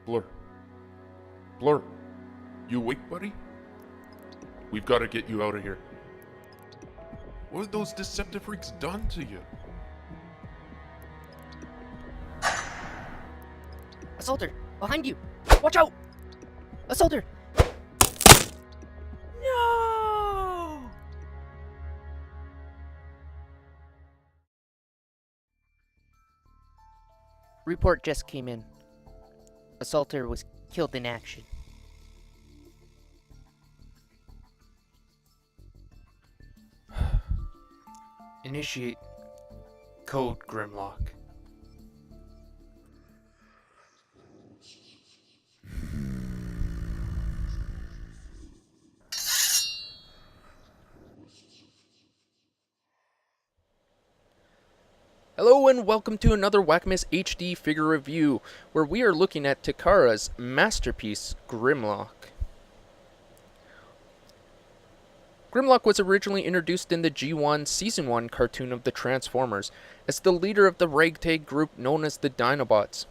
Blur. Blur. You awake, buddy? We've got to get you out of here. What have those Deceptifreaks done to you? Assaulter! Behind you! Watch out! Assaulter! No! Report just came in. Assaulter was killed in action. Initiate code Grimlock. Hello and welcome to another Wackimus HD figure review, where we are looking at Takaras' masterpiece, Grimlock. Grimlock was originally introduced in the G1 Season 1 cartoon of the Transformers, as the leader of the ragtag group known as the Dinobots.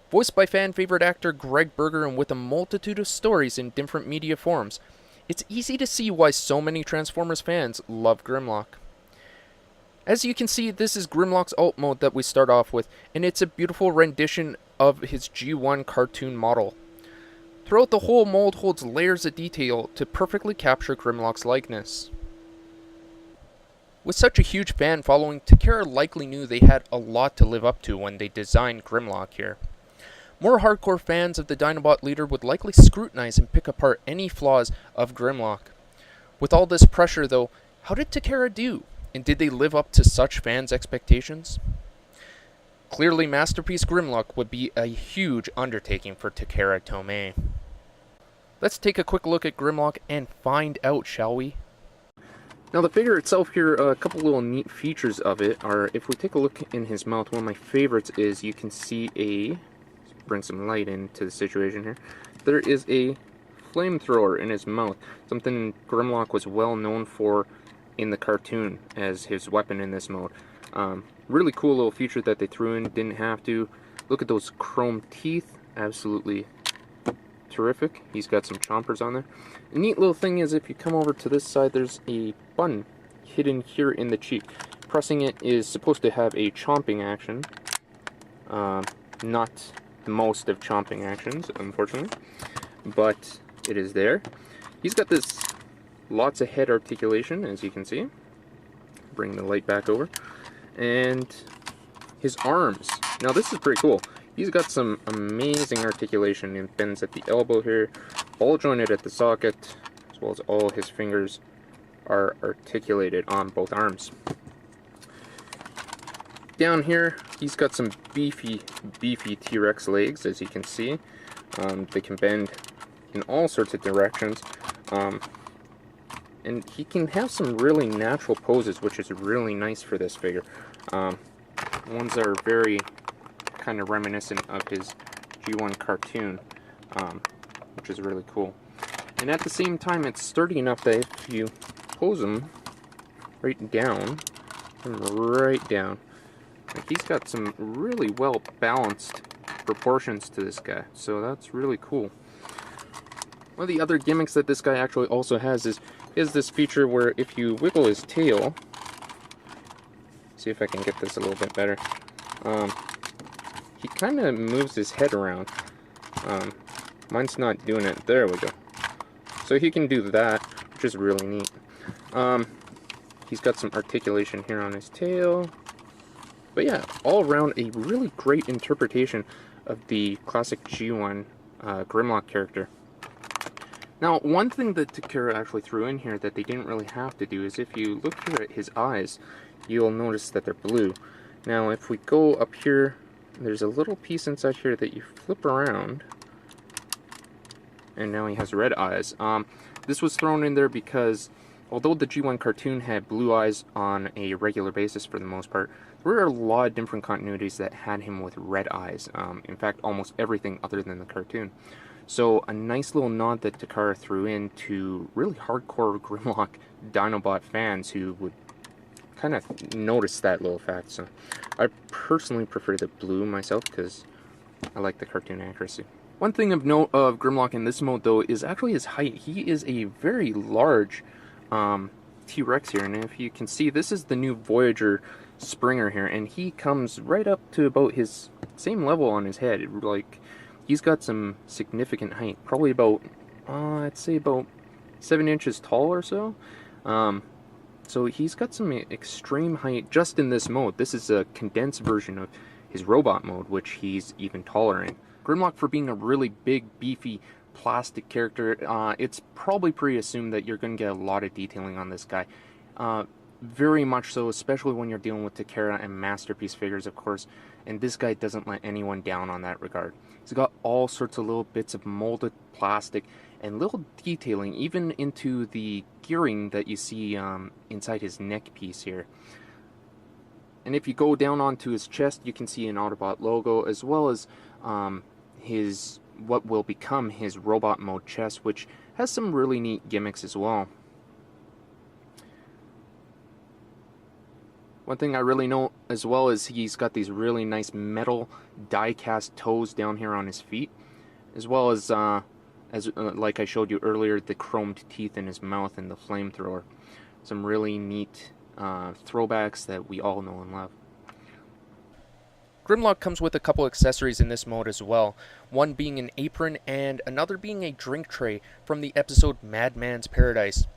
Voiced by fan-favorite actor Greg Berger and with a multitude of stories in different media forms, it's easy to see why so many Transformers fans love Grimlock. As you can see, this is Grimlock's alt mode that we start off with, and it's a beautiful rendition of his G1 cartoon model. Throughout the whole mold holds layers of detail to perfectly capture Grimlock's likeness. With such a huge fan following, Takara likely knew they had a lot to live up to when they designed Grimlock here. More hardcore fans of the Dionbot Leader would likely scrutinize and pick apart any flaws of Grimlock. With all this pressure though, how did Takara do? And did they live up to such fans' expectations? Clearly, Masterpiece Grimlock would be a huge undertaking for Takara Tomy. Let's take a quick look at Grimlock and find out, shall we? Now the figure itself here, a couple little neat features of it are, if we take a look in his mouth, one of my favorites is you can see let's bring some light into the situation here. There is a flamethrower in his mouth, something Grimlock was well known for in the cartoon as his weapon in this mode. Really cool little feature that they threw in, didn't have to. Look at those chrome teeth, absolutely terrific. He's got some chompers on there. A neat little thing is if you come over to this side, there's a button hidden here in the cheek. Pressing it is supposed to have a chomping action. Not the most of chomping actions, unfortunately, but it is there. He's got this lots of head articulation, as you can see. Bring the light back over. And his arms. Now this is pretty cool. He's got some amazing articulation. It bends at the elbow here, all jointed at the socket, as well as all his fingers are articulated on both arms. Down here, he's got some beefy T-Rex legs, as you can see. They can bend in all sorts of directions. And he can have some really natural poses, which is really nice for this figure. Ones that are very kind of reminiscent of his G1 cartoon, which is really cool. And at the same time, it's sturdy enough that if you pose him right down, like he's got some really well balanced proportions to this guy, so that's really cool. One of the other gimmicks that this guy actually also has is this feature where if you wiggle his tail, see if I can get this a little bit better, he kind of moves his head around. Mine's not doing it. There we go. So he can do that, which is really neat. He's got some articulation here on his tail. But yeah, all around a really great interpretation of the classic G1 Grimlock character. Now, one thing that Takara actually threw in here that they didn't really have to do is if you look here at his eyes, you'll notice that they're blue. Now, if we go up here, there's a little piece inside here that you flip around, and now he has red eyes. This was thrown in there because, although the G1 cartoon had blue eyes on a regular basis for the most part, there were a lot of different continuities that had him with red eyes. In fact, almost everything other than the cartoon. So a nice little nod that Takara threw in to really hardcore Grimlock Dinobot fans who would kind of notice that little fact. So I personally prefer the blue myself because I like the cartoon accuracy. One thing of note of Grimlock in this mode, though, is actually his height. He is a very large T-Rex here, and if you can see, this is the new Voyager Springer here, and he comes right up to about his same level on his head. Like, he's got some significant height, probably about, I'd say about 7 inches tall or so. So he's got some extreme height just in this mode. This is a condensed version of his robot mode, which he's even taller in. Grimlock, for being a really big, beefy, plastic character, it's probably pretty assumed that you're going to get a lot of detailing on this guy. Very much so, especially when you're dealing with Takara and Masterpiece figures, of course, and this guy doesn't let anyone down on that regard. He's got all sorts of little bits of molded plastic and little detailing, even into the gearing that you see inside his neck piece here. And if you go down onto his chest, you can see an Autobot logo, as well as his what will become his robot mode chest, which has some really neat gimmicks as well. One thing I really know as well is he's got these really nice metal die-cast toes down here on his feet, as well as like I showed you earlier, the chromed teeth in his mouth and the flamethrower. Some really neat throwbacks that we all know and love. Grimlock comes with a couple accessories in this mode as well, one being an apron and another being a drink tray from the episode Madman's Paradise.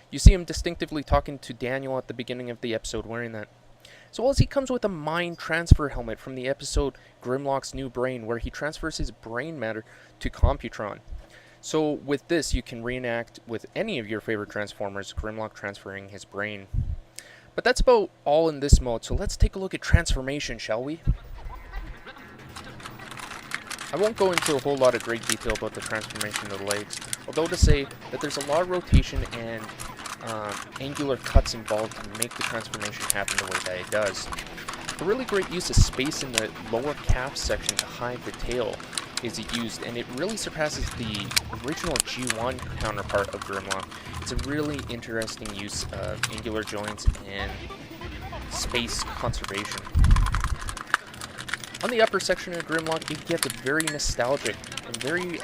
You see him distinctively talking to Daniel at the beginning of the episode wearing that. As well as he comes with a mind transfer helmet from the episode Grimlock's New Brain, where he transfers his brain matter to Computron. So with this, you can reenact with any of your favorite Transformers, Grimlock transferring his brain. But that's about all in this mode, so let's take a look at transformation, shall we? I won't go into a whole lot of great detail about the transformation of the legs, although to say that there's a lot of rotation and angular cuts involved to make the transformation happen the way that it does. A really great use of space in the lower calf section to hide the tail is used, and it really surpasses the original G1 counterpart of Grimlock. It's a really interesting use of angular joints and space conservation. On the upper section of Grimlock, it gets very nostalgic and very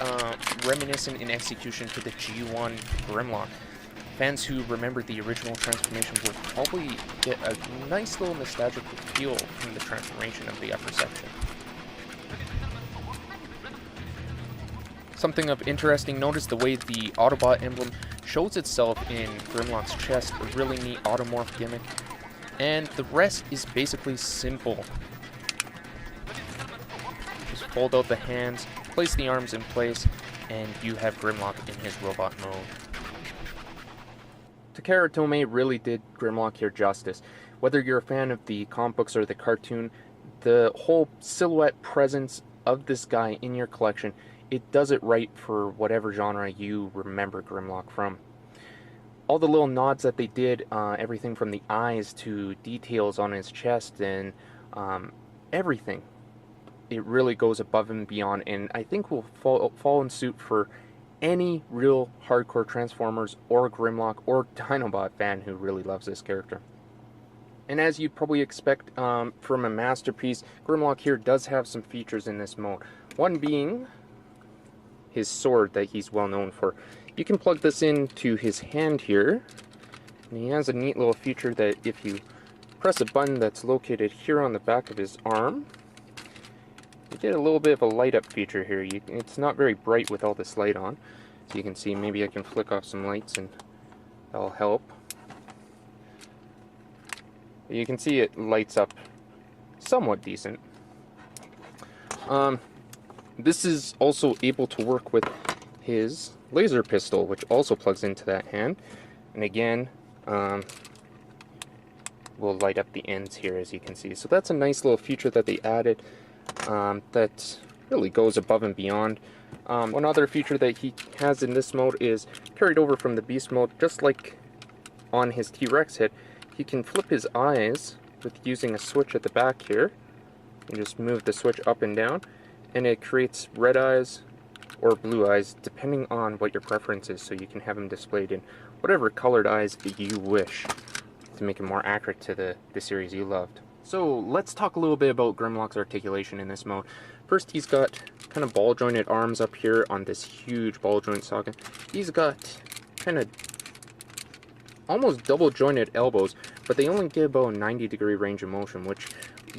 reminiscent in execution to the G1 Grimlock. Fans who remember the original transformation will probably get a nice little nostalgic feel from the transformation of the upper section. Something of interesting note is the way the Autobot emblem shows itself in Grimlock's chest, a really neat automorph gimmick. And the rest is basically simple. Just fold out the hands, place the arms in place, and you have Grimlock in his robot mode. Takara Tomei really did Grimlock here justice. Whether you're a fan of the comic books or the cartoon, the whole silhouette presence of this guy in your collection, it does it right for whatever genre you remember Grimlock from. All the little nods that they did, everything from the eyes to details on his chest and everything, it really goes above and beyond, and I think will fall in suit for any real hardcore Transformers or Grimlock or Dinobot fan who really loves this character. And as you'd probably expect from a masterpiece, Grimlock here does have some features in this mode. One being his sword that he's well known for. You can plug this into his hand here, and he has a neat little feature that if you press a button that's located here on the back of his arm, you get a little bit of a light up feature here. It's not very bright with all this light on, so you can see, maybe I can flick off some lights and that'll help. You can see it lights up somewhat decent. This is also able to work with his laser pistol, which also plugs into that hand, and again will light up the ends here, as you can see. So that's a nice little feature that they added that really goes above and beyond. One other feature that he has in this mode is carried over from the Beast mode. Just like on his T-Rex head, he can flip his eyes with using a switch at the back here. You just move the switch up and down, and it creates red eyes or blue eyes, depending on what your preference is, so you can have them displayed in whatever colored eyes you wish to make it more accurate to the series you loved. So let's talk a little bit about Grimlock's articulation in this mode. First, he's got kind of ball jointed arms up here on this huge ball joint socket. He's got kind of almost double jointed elbows, but they only give about a 90-degree range of motion, which,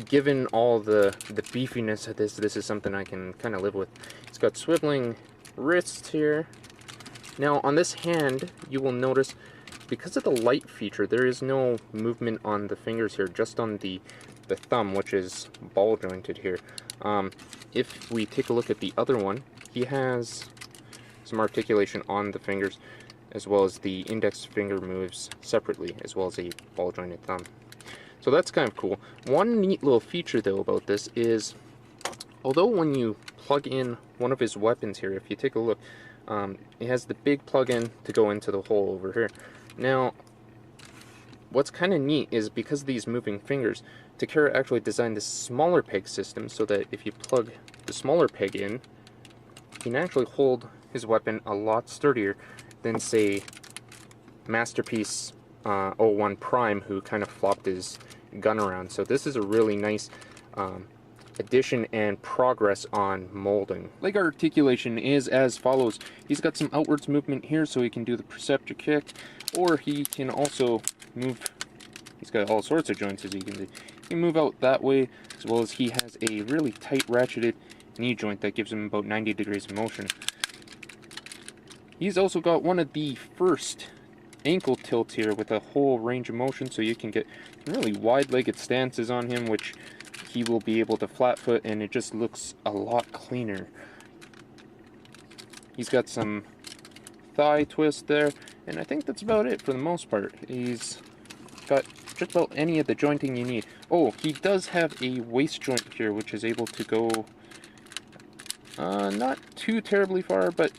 given all the beefiness of this is something I can kind of live with. He's got swiveling wrists here. Now on this hand, you will notice, because of the light feature, there is no movement on the fingers here, just on the thumb, which is ball jointed here. If we take a look at the other one, he has some articulation on the fingers, as well as the index finger moves separately, as well as a ball jointed thumb. So that's kind of cool. One neat little feature though about this is, although when you plug in one of his weapons here, if you take a look, it has the big plug-in to go into the hole over here. Now, what's kind of neat is, because of these moving fingers, Takara actually designed this smaller peg system so that if you plug the smaller peg in, he can actually hold his weapon a lot sturdier than, say, Masterpiece 01 Prime, who kind of flopped his gun around. So this is a really nice addition and progress on molding. Leg articulation is as follows. He's got some outwards movement here, so he can do the Preceptor kick, or he can also move. He's got all sorts of joints, as you can see. He can move out that way, as well as he has a really tight ratcheted knee joint that gives him about 90 degrees of motion. He's also got one of the first ankle tilts here with a whole range of motion, so you can get really wide-legged stances on him, which he will be able to flat foot, and it just looks a lot cleaner. He's got some thigh twist there, and I think that's about it for the most part. He's got just about any of the jointing you need. Oh, he does have a waist joint here, which is able to go not too terribly far, but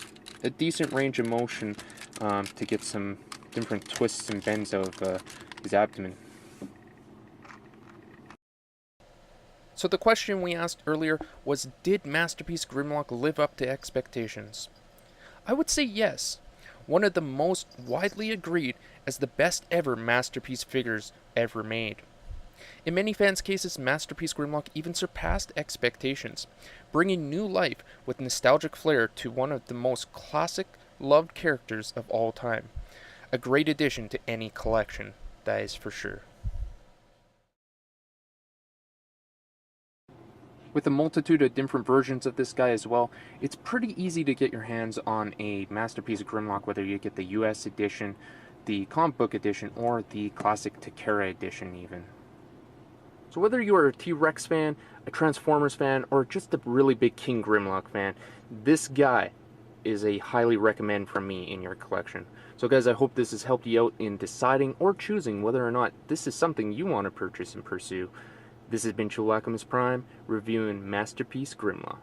a decent range of motion to get some different twists and bends of his abdomen. So the question we asked earlier was, did Masterpiece Grimlock live up to expectations? I would say yes. One of the most widely agreed as the best ever Masterpiece figures ever made. In many fans' cases, Masterpiece Grimlock even surpassed expectations, bringing new life with nostalgic flair to one of the most classic, loved characters of all time. A great addition to any collection, that is for sure. With a multitude of different versions of this guy as well, it's pretty easy to get your hands on a Masterpiece Grimlock, whether you get the US edition, the comic book edition, or the classic Takara edition even. So whether you are a T-Rex fan, a Transformers fan, or just a really big King Grimlock fan, this guy is a highly recommend from me in your collection. So guys, I hope this has helped you out in deciding or choosing whether or not this is something you want to purchase and pursue. This has been Chilliwackimusprime, reviewing Masterpiece Grimlock.